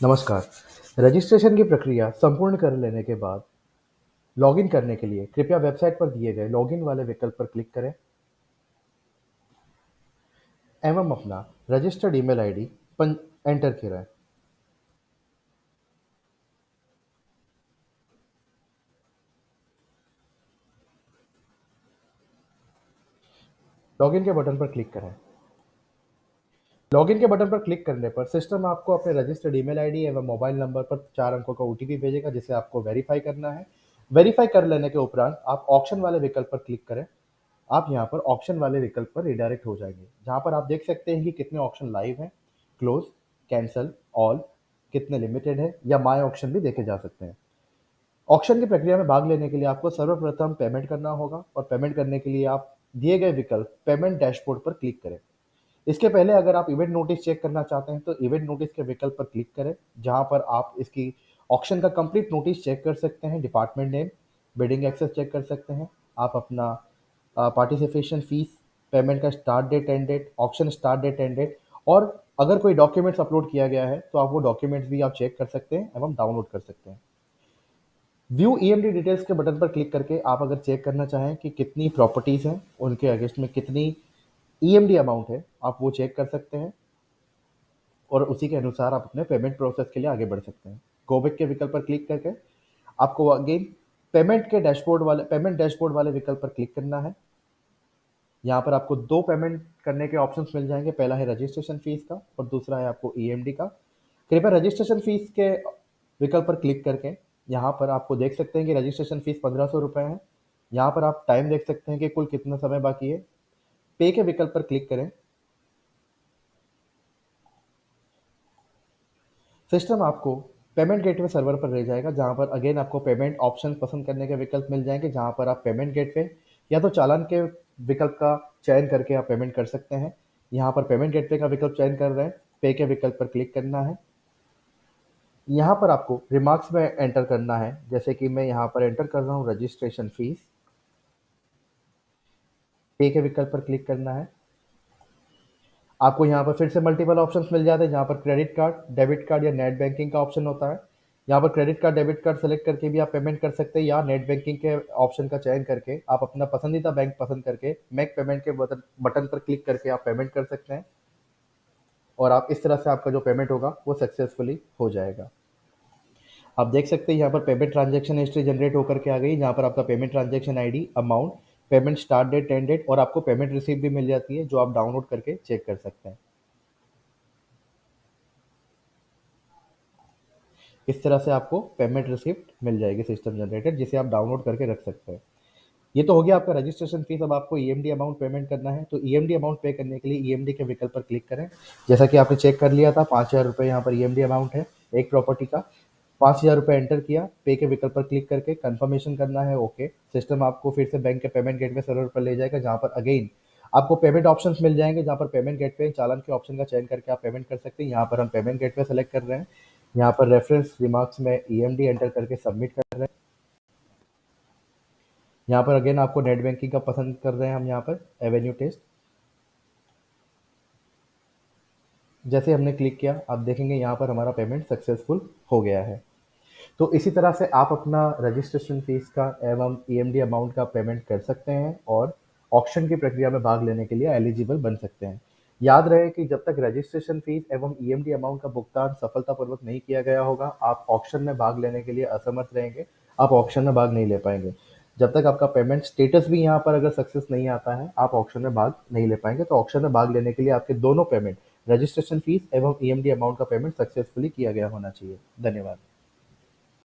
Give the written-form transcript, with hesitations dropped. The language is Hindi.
नमस्कार। रजिस्ट्रेशन की प्रक्रिया संपूर्ण कर लेने के बाद लॉगिन करने के लिए कृपया वेबसाइट पर दिए गए लॉगिन वाले विकल्प पर क्लिक करें एवं अपना रजिस्टर्ड ईमेल आईडी एंटर करें। लॉगिन के बटन पर क्लिक करें। लॉगिन के बटन पर क्लिक करने पर सिस्टम आपको अपने रजिस्टर्ड ईमेल आईडी एवं मोबाइल नंबर पर 4 अंकों का ओटीपी भेजेगा, जिसे आपको वेरीफाई करना है। वेरीफाई कर लेने के उपरांत आप ऑप्शन वाले विकल्प पर क्लिक करें। आप यहाँ पर ऑप्शन वाले विकल्प पर रिडायरेक्ट हो जाएंगे, जहाँ पर आप देख सकते हैं कि कितने ऑप्शन लाइव हैं, क्लोज, कैंसल, ऑल, कितने लिमिटेड है या माय ऑप्शन भी देखे जा सकते हैं। ऑक्शन की प्रक्रिया में भाग लेने के लिए आपको सर्वप्रथम पेमेंट करना होगा और पेमेंट करने के लिए आप दिए गए विकल्प पेमेंट डैशबोर्ड पर क्लिक करें। इसके पहले अगर आप इवेंट नोटिस चेक करना चाहते हैं तो इवेंट नोटिस के विकल्प पर क्लिक करें, जहां पर आप इसकी ऑक्शन का कंप्लीट नोटिस चेक कर सकते हैं, department name, bidding access check कर सकते हैं, आप अपना पार्टिसिपेशन फीस, पेमेंट का start date end date, auction start date end date, और अगर कोई डॉक्यूमेंट्स अपलोड किया गया है तो आप वो डॉक्यूमेंट्स भी आप चेक कर सकते हैं एवं डाउनलोड कर सकते हैं। व्यू ईएमडी डिटेल्स के बटन पर क्लिक करके आप अगर चेक करना चाहें कि कितनी प्रॉपर्टीज़ हैं, उनके अगेंस्ट में कितनी ईएमडी अमाउंट है, आप वो चेक कर सकते हैं और उसी के अनुसार आप अपने पेमेंट प्रोसेस के लिए आगे बढ़ सकते हैं। गो बैक के विकल्प पर क्लिक करके आपको अगेन पेमेंट डैशबोर्ड वाले विकल्प पर क्लिक करना है। यहाँ पर आपको 2 पेमेंट करने के ऑप्शंस मिल जाएँगे, पहला है रजिस्ट्रेशन फ़ीस का और दूसरा है आपको ईएमडी का। कृपया रजिस्ट्रेशन फ़ीस के विकल्प पर क्लिक करके यहाँ पर आपको देख सकते हैं कि रजिस्ट्रेशन फ़ीस ₹1500 है। यहाँ पर आप टाइम देख सकते हैं कि कुल कितना समय बाकी है। पे के विकल्प पर क्लिक करें। सिस्टम आपको पेमेंट गेटवे सर्वर पर ले जाएगा, जहाँ पर अगेन आपको पेमेंट ऑप्शन पसंद करने के विकल्प मिल जाएँगे, जहाँ पर आप पेमेंट गेटवे या तो चालान के विकल्प का चयन करके आप पेमेंट कर सकते हैं। यहाँ पर पेमेंट गेटवे का विकल्प चयन कर रहे हैं, पे के विकल्प पर क्लिक करना है। यहाँ पर आपको रिमार्क्स में एंटर करना है, जैसे कि मैं यहाँ पर एंटर कर रहा हूँ रजिस्ट्रेशन फीस। पे के विकल्प पर क्लिक करना है। आपको यहाँ पर फिर से मल्टीपल ऑप्शंस मिल जाते हैं, जहाँ पर क्रेडिट कार्ड, डेबिट कार्ड या नेट बैंकिंग का ऑप्शन होता है। यहाँ पर credit card, debit card select करके भी आप पेमेंट कर सकते हैं या नेट बैंकिंग के ऑप्शन का चयन करके आप अपना पसंदीदा बैंक पसंद करके मेक पेमेंट के बटन बटन पर क्लिक करके आप पेमेंट कर सकते हैं और आप इस तरह से आपका जो पेमेंट होगा वो सक्सेसफुली हो जाएगा। आप देख सकते हैं यहाँ पर पेमेंट ट्रांजैक्शन हिस्ट्री जनरेट होकर के आ गई, जहाँ पर आपका payment transaction ID, amount, payment start date, end date और आपको पेमेंट रिसीप्ट भी मिल जाती है, जो आप डाउनलोड करके चेक कर सकते हैं। इस तरह से आपको पेमेंट रिसिप्ट मिल जाएगी सिस्टम जनरेटेड, जिसे आप डाउनलोड करके रख सकते हैं। ये तो हो गया आपका रजिस्ट्रेशन फीस। अब आपको ईएमडी अमाउंट पेमेंट करना है, तो ईएमडी अमाउंट पे करने के लिए ईएमडी के विकल्प पर क्लिक करें। जैसा कि आपने चेक कर लिया था, ₹5000 यहाँ पर ईएमडी अमाउंट है एक प्रॉपर्टी का। ₹5000 एंटर किया, पे के विकल्प पर क्लिक करके कंफर्मेशन करना है, ओके। सिस्टम आपको फिर से बैंक के पेमेंट गेटवे सर्वर पर ले जाएगा, जहाँ पर अगेन आपको पेमेंट ऑप्शंस मिल जाएंगे, जहाँ पर पेमेंट गेटवे चालान के ऑप्शन का चयन करके आप पेमेंट कर सकते हैं। यहाँ पर हम पेमेंट गेटवे सेलेक्ट कर रहे हैं। यहाँ पर रेफरेंस रिमार्क्स में ईएमडी एंटर करके सबमिट कर रहे हैं। यहाँ पर अगेन आपको नेट बैंकिंग का पसंद कर रहे हैं हम, यहाँ पर एवेन्यू टेस्ट। जैसे हमने क्लिक किया, आप देखेंगे यहाँ पर हमारा पेमेंट सक्सेसफुल हो गया है। तो इसी तरह से आप अपना रजिस्ट्रेशन फीस का एवं ईएमडी अमाउंट का पेमेंट कर सकते हैं और ऑक्शन की प्रक्रिया में भाग लेने के लिए एलिजिबल बन सकते हैं। याद रहे कि जब तक रजिस्ट्रेशन फीस एवं ईएमडी अमाउंट का भुगतान सफलतापूर्वक नहीं किया गया होगा, आप ऑक्शन में भाग लेने के लिए असमर्थ रहेंगे। आप ऑक्शन में भाग नहीं ले पाएंगे। जब तक आपका पेमेंट स्टेटस भी यहाँ पर अगर सक्सेस नहीं आता है, आप ऑक्शन में भाग नहीं ले पाएंगे। तो ऑक्शन में भाग लेने के लिए आपके दोनों पेमेंट, रजिस्ट्रेशन फीस एवं ईएमडी अमाउंट का पेमेंट सक्सेसफुली किया गया होना चाहिए। धन्यवाद।